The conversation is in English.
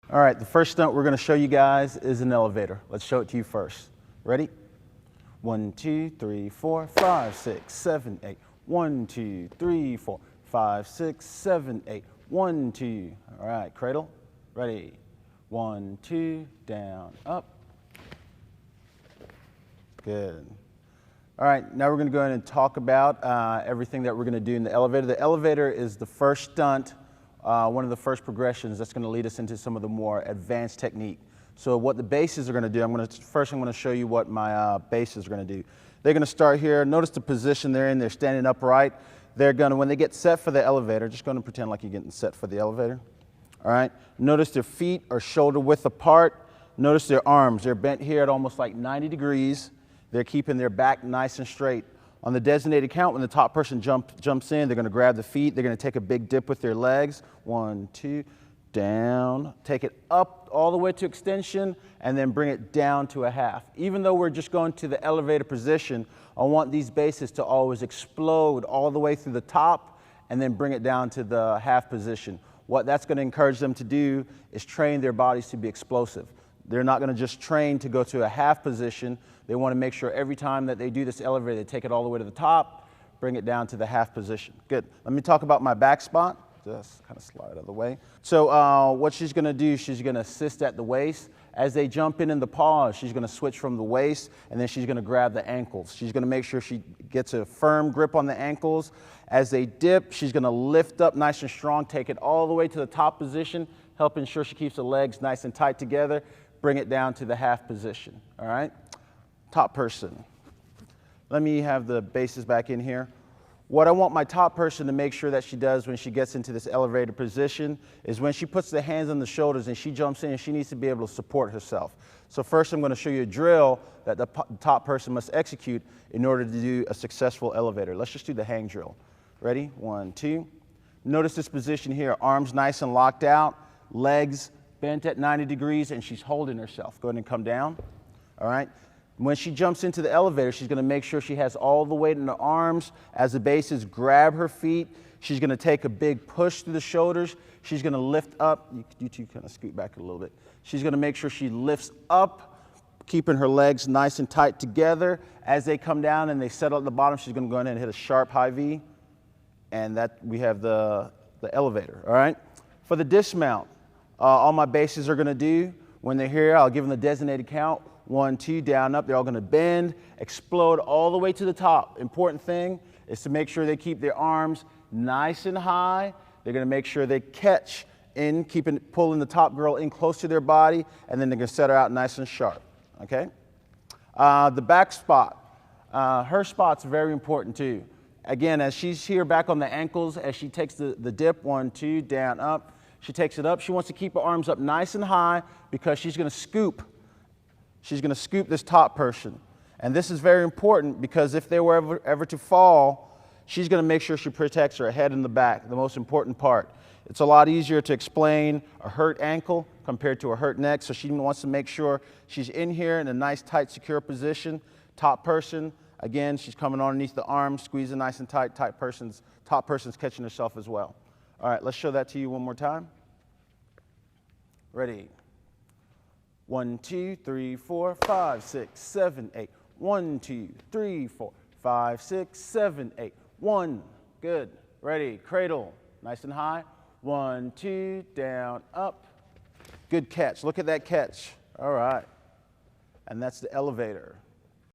All right, the first stunt we're gonna show you guys is an elevator. Let's show it to you first. Ready? 1, 2, 3, 4, 5, 6, 7, 8. 1, 2, 3, 4, 5, 6, 7, 8. 1, 2. All right, cradle. Ready? 1, 2, down, up. Good. All right, now we're gonna go ahead and talk about everything that we're gonna do in the elevator. The elevator is the first stunt, one of the first progressions that's gonna lead us into some of the more advanced technique. So what the bases are gonna do, I'm gonna show you what my bases are gonna do. They're gonna start here. Notice the position they're in. They're standing upright. They're gonna, when they get set for the elevator, just gonna pretend like you're getting set for the elevator. All right, notice their feet are shoulder width apart. Notice their arms. They're bent here at almost like 90 degrees. They're keeping their back nice and straight. On the designated count, when the top person jumps in, they're gonna grab the feet. They're gonna take a big dip with their legs. 1, 2, down. Take it up all the way to extension and then bring it down to a half. Even though we're just going to the elevator position, I want these bases to always explode all the way through the top and then bring it down to the half position. What that's gonna encourage them to do is train their bodies to be explosive. They're not gonna just train to go to a half position. They wanna make sure every time that they do this elevator, they take it all the way to the top, bring it down to the half position. Good. Let me talk about my back spot. Just kind of slide out of the way. So what she's gonna do, she's gonna assist at the waist. As they jump in the pause, she's gonna switch from the waist and then she's gonna grab the ankles. She's gonna make sure she gets a firm grip on the ankles. As they dip, she's gonna lift up nice and strong, take it all the way to the top position, help ensure she keeps the legs nice and tight together, bring it down to the half position, all right? Top person. Let me have the bases back in here. What I want my top person to make sure that she does when she gets into this elevator position is when she puts the hands on the shoulders and she jumps in, she needs to be able to support herself. So first I'm going to show you a drill that the top person must execute in order to do a successful elevator. Let's just do the hang drill. Ready? 1, 2. Notice this position here, arms nice and locked out, legs bent at 90 degrees, and she's holding herself. Go ahead and come down, all right? When she jumps into the elevator, she's gonna make sure she has all the weight in her arms. As the bases grab her feet, she's gonna take a big push through the shoulders. She's gonna lift up. You two kind of scoot back a little bit. She's gonna make sure she lifts up, keeping her legs nice and tight together. As they come down and they settle at the bottom, she's gonna go in and hit a sharp high V. And that we have the elevator, all right? For the dismount, all my bases are gonna do, when they're here, I'll give them the designated count. 1, 2, down, up. They're all gonna bend, explode all the way to the top. Important thing is to make sure they keep their arms nice and high. They're gonna make sure they catch in, pulling the top girl in close to their body, and then they're gonna set her out nice and sharp, okay? The back spot, her spot's very important too. Again, as she's here back on the ankles, as she takes the dip, 1, 2, down, up, she takes it up. She wants to keep her arms up nice and high because she's gonna scoop. She's gonna scoop this top person. And this is very important because if they were ever to fall, she's gonna make sure she protects her head and the back, the most important part. It's a lot easier to explain a hurt ankle compared to a hurt neck, so she wants to make sure she's in here in a nice, tight, secure position. Top person, again, she's coming underneath the arms, squeezing nice and tight, top person's catching herself as well. All right, let's show that to you one more time. Ready? 1, 2, 3, 4, 5, 6, 7, 8. 1, 2, 3, 4, 5, 6, 7, 8. 1. Good. Ready. Cradle. Nice and high. 1, 2, down, up. Good catch. Look at that catch. All right. And that's the elevator.